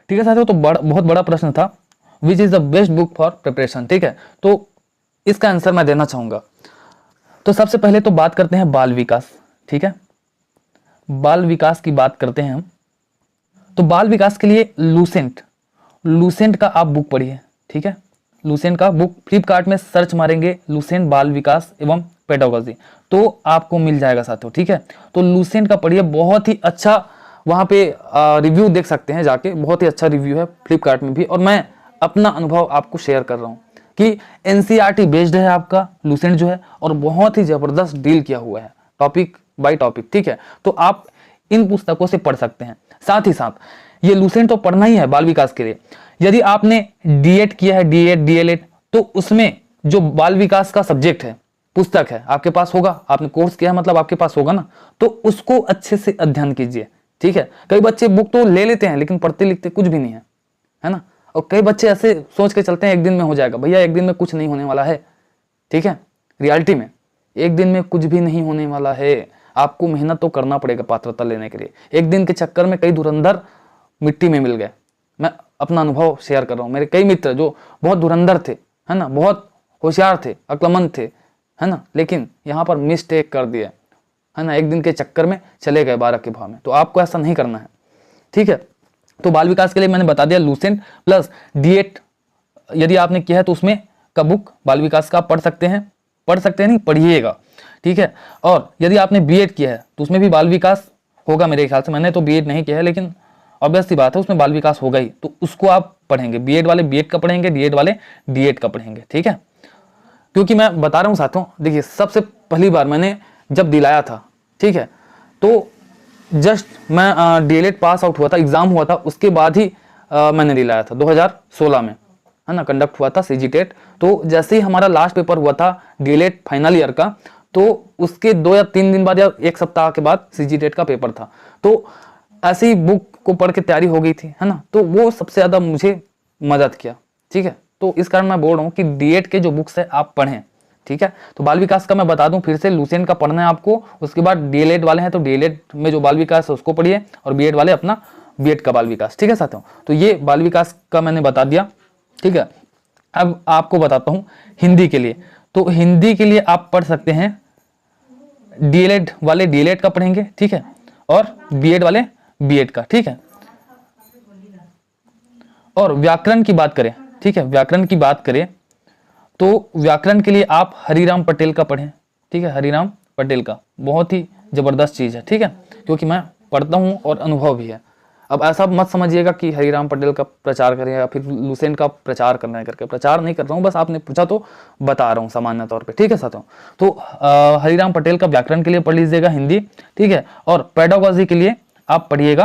ठीक है साथियों, तो बहुत बड़ा प्रश्न था, which is the best book for preparation. ठीक है, तो इसका आंसर मैं देना चाहूंगा। तो सबसे पहले तो बात करते हैं बाल विकास। ठीक है, बाल विकास की बात करते हैं हम। तो बाल विकास के लिए लूसेंट का आप बुक पढ़िए। ठीक है, लूसेंट का बुक फ्लिपकार्ट में सर्च मारेंगे लूसेंट बाल विकास एवं पेडागोजी, तो आपको मिल जाएगा साथियों। ठीक है, तो लूसेंट का पढ़िए, बहुत ही अच्छा वहाँ पे रिव्यू देख सकते हैं जाके, बहुत ही अच्छा रिव्यू है फ्लिपकार्ट में भी। और मैं अपना अनुभव आपको शेयर कर रहा हूँ कि एनसीईआरटी बेस्ड है आपका लूसेंट जो है, और बहुत ही जबरदस्त डील किया हुआ है टॉपिक बाय टॉपिक। ठीक है, तो आप इन पुस्तकों से पढ़ सकते हैं। साथ ही साथ ये लूसेंट तो पढ़ना ही है बाल विकास के लिए। यदि आपने डीएड किया है, डीएलएड, तो उसमें जो बाल विकास का सब्जेक्ट है, पुस्तक है, आपके पास होगा, आपने कोर्स किया है मतलब आपके पास होगा ना, तो उसको अच्छे से अध्ययन कीजिए। ठीक है, कई बच्चे बुक तो ले लेते हैं लेकिन पढ़ते लिखते कुछ भी नहीं है ना। और कई बच्चे ऐसे सोच के चलते हैं एक दिन में हो जाएगा। भैया एक दिन में कुछ नहीं होने वाला है। ठीक है, रियलिटी में एक दिन में कुछ भी नहीं होने वाला है। आपको मेहनत तो करना पड़ेगा पात्रता लेने के लिए। एक दिन के चक्कर में कई धुरंधर मिट्टी में मिल गए। मैं अपना अनुभव शेयर कर रहा हूँ। मेरे कई मित्र जो बहुत धुरंधर थे, है ना, बहुत होशियार थे, अक्लमंद थे, है ना, लेकिन यहाँ पर मिस्टेक कर दिए, है ना, एक दिन के चक्कर में चले गए 12 के भाव में। तो आपको ऐसा नहीं करना है। ठीक है, तो बाल विकास के लिए मैंने बता दिया लूसेंट प्लस डीएड यदि आपने किया है तो उसमें का बुक बाल विकास का पढ़ सकते हैं नहीं, पढ़िएगा। ठीक है, और यदि आपने बीएड किया है तो उसमें भी बाल विकास होगा मेरे ख्याल से। मैंने तो बीएड नहीं किया है लेकिन ऑब्वियस सी बात है उसमें बाल विकास होगा ही, तो उसको आप पढ़ेंगे। बीएड वाले बीएड का पढ़ेंगे, डीएड वाले डीएड का पढ़ेंगे। ठीक है, क्योंकि मैं बता रहा हूँ साथियों, देखिए सबसे पहली बार मैंने जब दिलाया था, ठीक है, तो जस्ट मैं डीएलएड पास आउट हुआ था, एग्जाम हुआ था, उसके बाद ही मैंने दिलाया था 2016 में, है ना, कंडक्ट हुआ था सीजीटेट। तो जैसे ही हमारा लास्ट पेपर हुआ था डीएलएड फाइनल ईयर का, तो उसके 2 या 3 दिन बाद या 1 सप्ताह के बाद सीजीटेट का पेपर था। तो ऐसी बुक को पढ़ के तैयारी हो गई थी, है ना, तो वो सबसे ज्यादा मुझे मदद किया। ठीक है, तो इस कारण मैं बोल रहा हूँ कि डीएड के जो बुक्स है आप पढ़ें। ठीक है, तो बाल विकास का मैं बता दूं फिर से, लूसेंट का पढ़ना है आपको। उसके बाद डीएलएड वाले हैं तो डीएलएड में जो बाल विकास है उसको पढ़िए, और बीएड वाले अपना बीएड का बाल विकास। ठीक है साथियों, तो ये बाल विकास का मैंने बता दिया। ठीक है, अब आपको बताता हूं हिंदी के लिए। तो हिंदी के लिए आप पढ़ सकते हैं डीएलएड वाले डीएलएड का पढ़ेंगे। ठीक है, और बीएड वाले बीएड का। ठीक है, और व्याकरण की बात करें, ठीक है, व्याकरण की बात करें तो व्याकरण के लिए आप हरिराम पटेल का पढ़ें। ठीक है, हरिराम पटेल का बहुत ही जबरदस्त चीज है। ठीक है, क्योंकि मैं पढ़ता हूं और अनुभव भी है। अब ऐसा मत समझिएगा कि हरिराम पटेल का प्रचार करें या फिर लूसेंट का प्रचार करना है करके, प्रचार नहीं कर रहा हूं, बस आपने पूछा तो बता रहा हूं सामान्य तौर पे। ठीक है साथियों, तो हरिराम पटेल का व्याकरण के लिए पढ़ लीजिएगा हिंदी। ठीक है, और पेडागोजी के लिए आप पढ़िएगा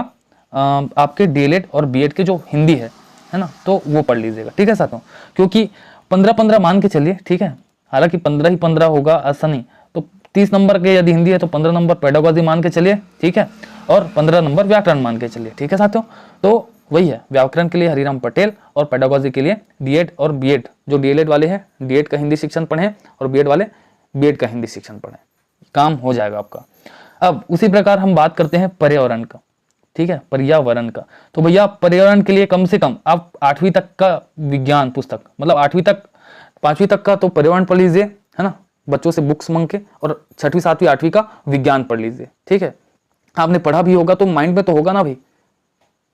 आपके डीएलएड और बीएड के जो हिंदी है ना, तो वो पढ़ लीजिएगा। ठीक है साथियों, क्योंकि 15-15 मान के चलिए। ठीक है, हालांकि 15 ही 15 होगा ऐसा नहीं, तो 30 नंबर के यदि हिंदी है तो 15 नंबर पेडागोजी मान के चलिए। ठीक है, और 15 नंबर व्याकरण मान के चलिए। ठीक है साथियों, तो वही है, व्याकरण के लिए हरिराम पटेल और पेडागोजी के लिए डीएड और बीएड। जो डीएलएड वाले हैं डीएड का हिंदी शिक्षण पढ़ें, और बीएड वाले बीएड का हिंदी शिक्षण पढ़ें, काम हो जाएगा आपका। अब उसी प्रकार हम बात करते हैं पर्यावरण का। ठीक है, पर्यावरण का, तो भैया पर्यावरण के लिए कम से कम आप 8वीं तक का विज्ञान पुस्तक, मतलब 8वीं तक 5वीं तक का तो पर्यावरण पढ़ लीजिए, है ना, बच्चों से बुक्स मंग के, और 6वीं 7वीं 8वीं का विज्ञान पढ़ लीजिए। ठीक है, आपने पढ़ा भी होगा तो माइंड में तो होगा ना भाई।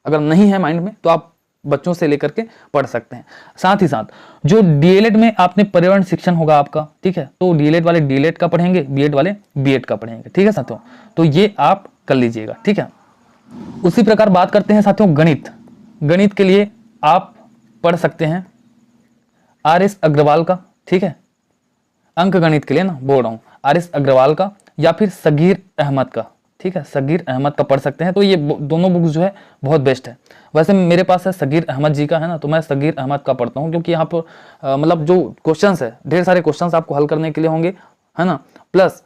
अगर नहीं है माइंड में तो आप बच्चों से लेकर के पढ़ सकते हैं। साथ ही साथ जो डीएलएड में आपने पर्यावरण शिक्षण होगा आपका, ठीक है, तो डीएलएड वाले डीएलएड का पढ़ेंगे, बीएड वाले बीएड का पढ़ेंगे। ठीक है साथियों, तो ये आप कर लीजिएगा। ठीक है, उसी प्रकार बात करते हैं साथियों गणित। गणित के लिए आप पढ़ सकते हैं आरएस अग्रवाल का। ठीक है, अंक गणित के लिए ना बोल रहा हूं, आरएस अग्रवाल का या फिर सगीर अहमद का। ठीक है, सगीर अहमद का पढ़ सकते हैं। तो ये दोनों बुक्स जो है बहुत बेस्ट है। वैसे मेरे पास है सगीर अहमद जी का, है ना, तो मैं सगीर अहमद का पढ़ता हूँ, क्योंकि यहाँ पर मतलब जो क्वेश्चंस है, ढेर सारे क्वेश्चंस आपको हल करने के लिए होंगे, है ना, प्लस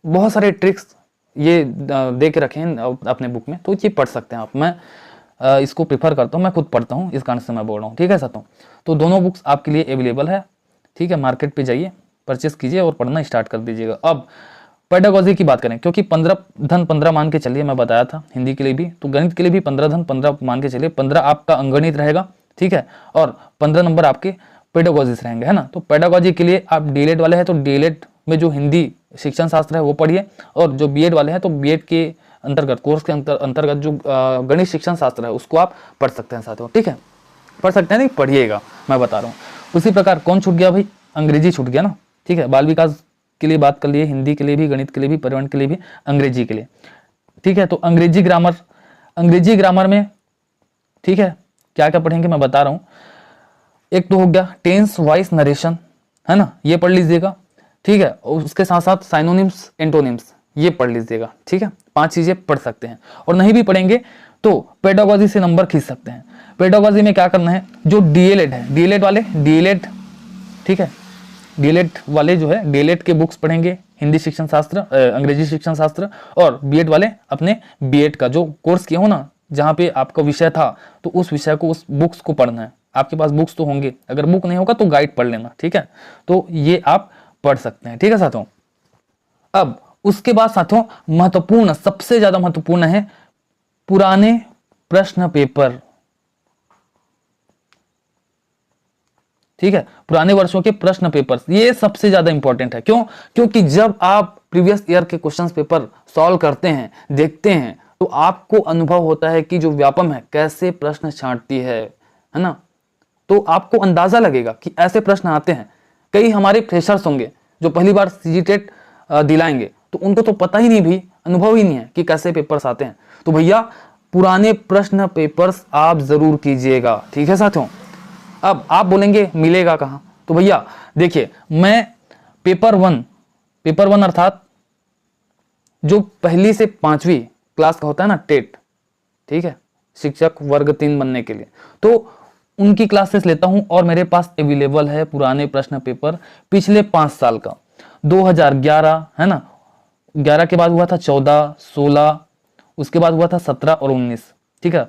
बहुत सारे ट्रिक्स ये दे के रखे हैं अपने बुक में, तो ये पढ़ सकते हैं आप। मैं इसको प्रीफर करता हूँ, मैं खुद पढ़ता हूँ, इस कारण से मैं बोल रहा हूँ। ठीक है साथियों, तो दोनों बुक्स आपके लिए अवेलेबल है। ठीक है, मार्केट पे जाइए, परचेस कीजिए और पढ़ना स्टार्ट कर दीजिएगा। अब पेडागोजी की बात करें, क्योंकि 15 धन 15 मान के चलिए, मैं बताया था हिंदी के लिए भी, तो गणित के लिए भी 15 धन 15 मान के चलिए, 15 आपका अंगणित रहेगा, ठीक है, और 15 नंबर आपके पेडागोजी से रहेंगे, है ना। तो पेडागोजी के लिए आप डीएलएड वाले हैं तो डीएलएड में जो हिंदी शिक्षण शास्त्र है वो पढ़िए, और जो बीएड वाले हैं तो बीएड के अंतर्गत, कोर्स के अंतर्गत जो गणित शिक्षण शास्त्र है उसको आप पढ़ सकते हैं साथियों, ठीक है, पढ़ सकते हैं, नहीं पढ़िएगा, मैं बता रहा हूँ। उसी प्रकार कौन छूट गया भाई, अंग्रेजी छूट गया ना, ठीक है। बाल विकास के लिए बात कर लिए, हिंदी के लिए भी, गणित के लिए भी, पर्यावरण के लिए भी, अंग्रेजी के लिए, ठीक है। तो अंग्रेजी ग्रामर में, ठीक है, क्या क्या पढ़ेंगे मैं बता रहा हूँ। एक तो हो गया टेंस वॉइस नरेशन, है ना, ये पढ़ लीजिएगा, ठीक है। उसके साथ साथ साइनोनिम्स एंटोनिम्स ये पढ़ लीजिएगा, ठीक है। 5 चीजें पढ़ सकते हैं, और नहीं भी पढ़ेंगे तो पेडागोजी से नंबर खींच सकते हैं। पेडागोजी में क्या करना है, जो डीएलएड है, डीएलएड वाले डीएलएड, ठीक है, डीएलएड वाले जो है डीएलएड के बुक्स पढ़ेंगे, हिंदी शिक्षण शास्त्र, अंग्रेजी शिक्षण शास्त्र, और बीएड वाले अपने बीएड का जो कोर्स किया हो ना, जहाँ पे आपका विषय था, तो उस विषय को, उस बुक्स को पढ़ना है। आपके पास बुक्स तो होंगे, अगर बुक नहीं होगा तो गाइड पढ़ लेना, ठीक है। तो ये आप पढ़ सकते हैं, ठीक है साथियों। अब उसके बाद साथियों महत्वपूर्ण, सबसे ज्यादा महत्वपूर्ण है पुराने प्रश्न पेपर, ठीक है, पुराने वर्षों के प्रश्न पेपर, ये सबसे ज्यादा इंपॉर्टेंट है। क्यों? क्योंकि जब आप प्रीवियस ईयर के क्वेश्चंस पेपर सॉल्व करते हैं, देखते हैं, तो आपको अनुभव होता है कि जो व्यापम है कैसे प्रश्न छांटती है ना। तो आपको अंदाजा लगेगा कि ऐसे प्रश्न आते हैं। कई हमारे फ्रेशर्स होंगे जो पहली बार सीजीटेट दिलाएंगे, तो उनको तो पता ही नहीं भी, अनुभव ही नहीं है कि कैसे पेपर्स आते हैं। तो भैया पुराने प्रश्न पेपर्स आप जरूर कीजिएगा, ठीक है साथियों। अब आप बोलेंगे मिलेगा कहाँ, तो भैया देखिए, मैं पेपर वन अर्थात जो पहली से 5वीं क्लास का होता है ना, टेट, ठीक है, शिक्षक वर्ग 3 बनने के लिए, तो उनकी क्लासेस लेता हूं, और मेरे पास अवेलेबल है पुराने प्रश्न पेपर पिछले 5 साल का। 2011 है ना, 11 के बाद हुआ था 14, 16, उसके बाद हुआ था 17 और 19, ठीक है।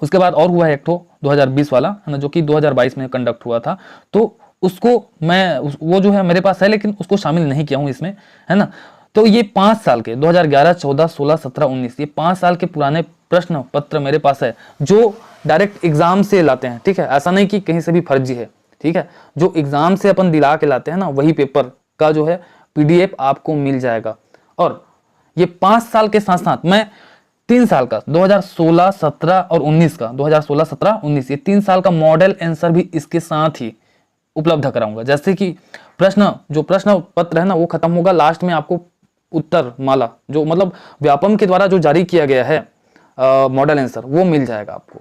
उसके बाद और हुआ है एक तो 2020 वाला, है ना, जो कि 2022 में कंडक्ट हुआ था। तो उसको मैं, वो जो है मेरे पास है, लेकिन उसको शामिल नहीं किया हूं इसमें, है ना। तो ये 5 साल के 2011, 14, 16, 17, 19, ये 5 साल के पुराने प्रश्न पत्र मेरे पास है, जो डायरेक्ट एग्जाम से लाते हैं, ठीक है। ऐसा नहीं कि कहीं से भी फर्जी है, ठीक है। जो एग्जाम से अपन दिला के लाते हैं ना, वही पेपर का जो है पीडीएफ आपको मिल जाएगा। और ये 5 साल के साथ साथ मैं 3 साल का 2016, 17 और 19 का, 2016, 17, 19, ये 3 साल का मॉडल आंसर भी इसके साथ ही उपलब्ध कराऊंगा। जैसे कि जो प्रश्न पत्र है ना, वो खत्म होगा, लास्ट में आपको उत्तर माला, जो मतलब व्यापम के द्वारा जो जारी किया गया है मॉडल आंसर, वो मिल जाएगा आपको,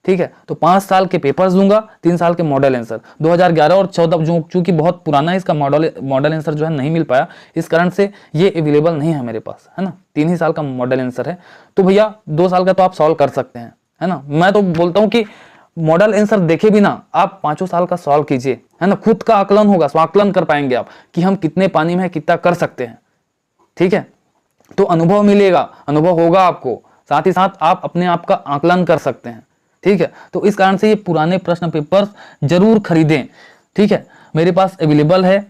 ठीक है। तो 5 साल के पेपर्स दूंगा, 3 साल के मॉडल आंसर। 2011 और 14 जो चूंकि बहुत पुराना है, इसका मॉडल आंसर जो है नहीं मिल पाया, इस कारण से ये अवेलेबल नहीं है मेरे पास, है ना। 3 ही साल का मॉडल आंसर है, तो भैया 2 साल का तो आप सॉल्व कर सकते हैं, है ना। मैं तो बोलता हूं कि मॉडल आंसर देखे बिना आप 5 साल का सॉल्व कीजिए, है ना। खुद का आकलन होगा, स्वाकलन कर पाएंगे आप कि हम कितने पानी में कितना कर सकते हैं, ठीक है। तो अनुभव मिलेगा, अनुभव होगा आपको, साथ ही साथ आप अपने आप का आकलन कर सकते हैं, ठीक है। तो इस कारण से ये पुराने प्रश्न पेपर जरूर खरीदें, ठीक है। मेरे पास अवेलेबल है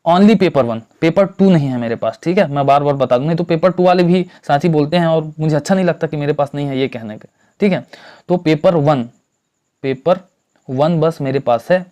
ओनली पेपर 1, पेपर 2 नहीं है मेरे पास, ठीक है। मैं बार बार बता दूं, नहीं तो पेपर 2 वाले भी साथी बोलते हैं और मुझे अच्छा नहीं लगता कि मेरे पास नहीं है ये कहने का, ठीक है। तो पेपर 1 बस मेरे पास है।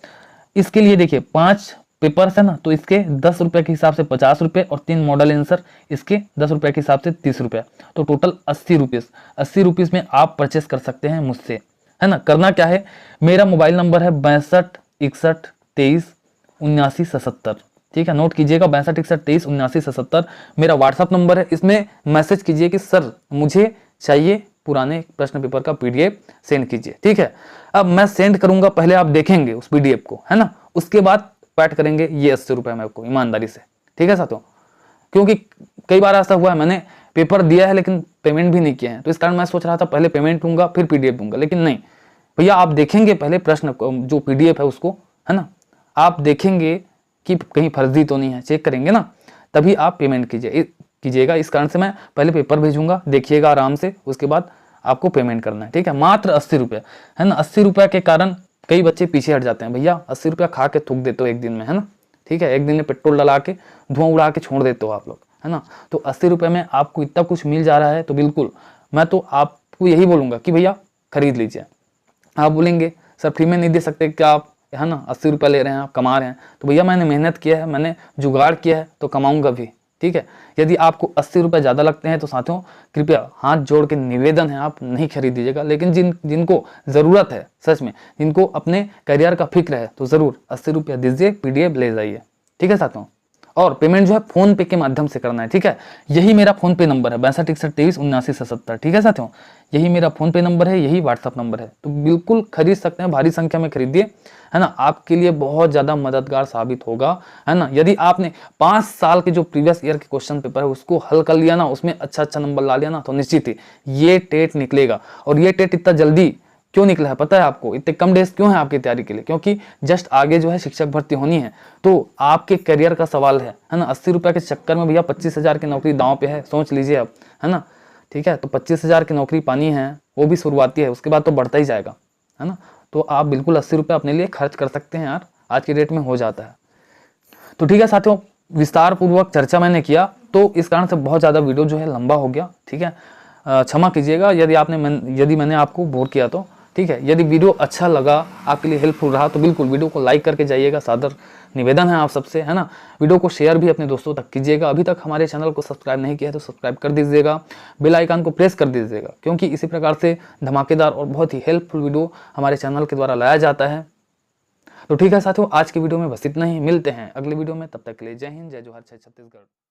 इसके लिए देखिए 5 पेपर्स है ना, तो इसके 10 रुपए के हिसाब से 50 रुपए, और 3 मॉडल आंसर इसके 10 रुपए के हिसाब से 30 रुपए, तो टोटल 80 रुपीज। 80 रुपीज में आप परचेस कर सकते हैं मुझसे, है ना। करना क्या है, मेरा मोबाइल नंबर है 62 61 23 79 77, ठीक है, नोट कीजिएगा 62 61 23 79 77 मेरा व्हाट्सअप नंबर है। इसमें मैसेज कीजिए कि सर मुझे चाहिए पुराने प्रश्न पेपर का पीडीएफ सेंड कीजिए, ठीक है। अब मैं सेंड करूंगा, पहले आप देखेंगे उस पीडीएफ को, है ना, उसके बाद पैट करेंगे ये 80 रुपए में आपको ईमानदारी से, ठीक है साथियों। क्योंकि कई बार ऐसा हुआ है, मैंने पेपर दिया है लेकिन पेमेंट भी नहीं किया है, तो इस कारण मैं सोच रहा था पहले पेमेंट दूंगा फिर पीडीएफ दूंगा, लेकिन नहीं भैया, आप देखेंगे पहले प्रश्न जो पीडीएफ है उसको, है ना, आप देखेंगे कि कहीं फर्जी तो नहीं है, चेक करेंगे ना, तभी आप पेमेंट कीजिएगा। इस कारण से मैं पहले पेपर भेजूंगा, देखिएगा आराम से, उसके बाद आपको पेमेंट करना है, ठीक है। मात्र 80 रुपये, है ना। 80 रुपये के कारण कई बच्चे पीछे हट जाते हैं, भैया 80 रुपया खा के थूक देते हो एक दिन में, है ना, ठीक है। एक दिन में पेट्रोल डला के धुआं उड़ा के छोड़ देते हो आप लोग, है ना। तो 80 रुपये में आपको इतना कुछ मिल जा रहा है तो बिल्कुल मैं तो आपको यही बोलूँगा कि भैया खरीद लीजिए। आप बोलेंगे सर फ्री में नहीं दे सकते क्या आप, है ना, 80 रुपये ले रहे हैं आप कमा रहे हैं, तो भैया मैंने मेहनत किया है, मैंने जुगाड़ किया है तो कमाऊंगा भी, ठीक है। यदि आपको 80 रुपये ज़्यादा लगते हैं तो साथियों कृपया हाथ जोड़ के निवेदन है आप नहीं खरीद दीजिएगा। लेकिन जिनको ज़रूरत है सच में, जिनको अपने करियर का फिक्र है तो ज़रूर 80 रुपया दीजिए, PDF ले जाइए, ठीक है साथियों। और पेमेंट जो है फोन पे के माध्यम से करना है, ठीक है। यही मेरा फोन पे नंबर है 6261237970, ठीक है साथियों। यही मेरा फोन पे नंबर है, यही व्हाट्सअप नंबर है, तो बिल्कुल खरीद सकते हैं, भारी संख्या में खरीदिए, है ना। आपके लिए बहुत ज़्यादा मददगार साबित होगा, है ना। यदि आपने 5 साल के जो प्रीवियस ईयर के क्वेश्चन पेपर है उसको हल कर लिया ना, उसमें अच्छा नंबर ला लिया ना, तो निश्चित ही ये टेट निकलेगा। और ये टेट इतना जल्दी क्यों निकला है पता है आपको, इतने कम डेज क्यों है आपकी तैयारी के लिए, क्योंकि जस्ट आगे जो है शिक्षक भर्ती होनी है, तो आपके करियर का सवाल है ना। 80 रुपये के चक्कर में भैया 25,000 की नौकरी दांव पे है, सोच लीजिए आप, है ना, ठीक है। तो 25,000 की नौकरी पानी है, वो भी शुरुआती है, उसके बाद तो बढ़ता ही जाएगा, है ना। तो आप बिल्कुल 80 रुपये अपने लिए खर्च कर सकते हैं यार, आज के डेट में हो जाता है। तो ठीक है साथियों, विस्तार पूर्वक चर्चा मैंने किया, तो इस कारण से बहुत ज़्यादा वीडियो जो है लंबा हो गया, ठीक है। क्षमा कीजिएगा यदि मैंने आपको बोर किया तो, ठीक है। यदि वीडियो अच्छा लगा, आपके लिए हेल्पफुल रहा, तो बिल्कुल वीडियो को लाइक करके जाइएगा, सादर निवेदन है आप सबसे, है ना। वीडियो को शेयर भी अपने दोस्तों तक कीजिएगा। अभी तक हमारे चैनल को सब्सक्राइब नहीं किया है तो सब्सक्राइब कर दीजिएगा, बेल आइकन को प्रेस कर दीजिएगा, क्योंकि इसी प्रकार से धमाकेदार और बहुत ही हेल्पफुल वीडियो हमारे चैनल के द्वारा लाया जाता है। तो ठीक है साथियों, आज की वीडियो में बस इतना ही, मिलते हैं अगले वीडियो में, तब तक के लिए जय हिंद, जय जोहार, जय छत्तीसगढ़।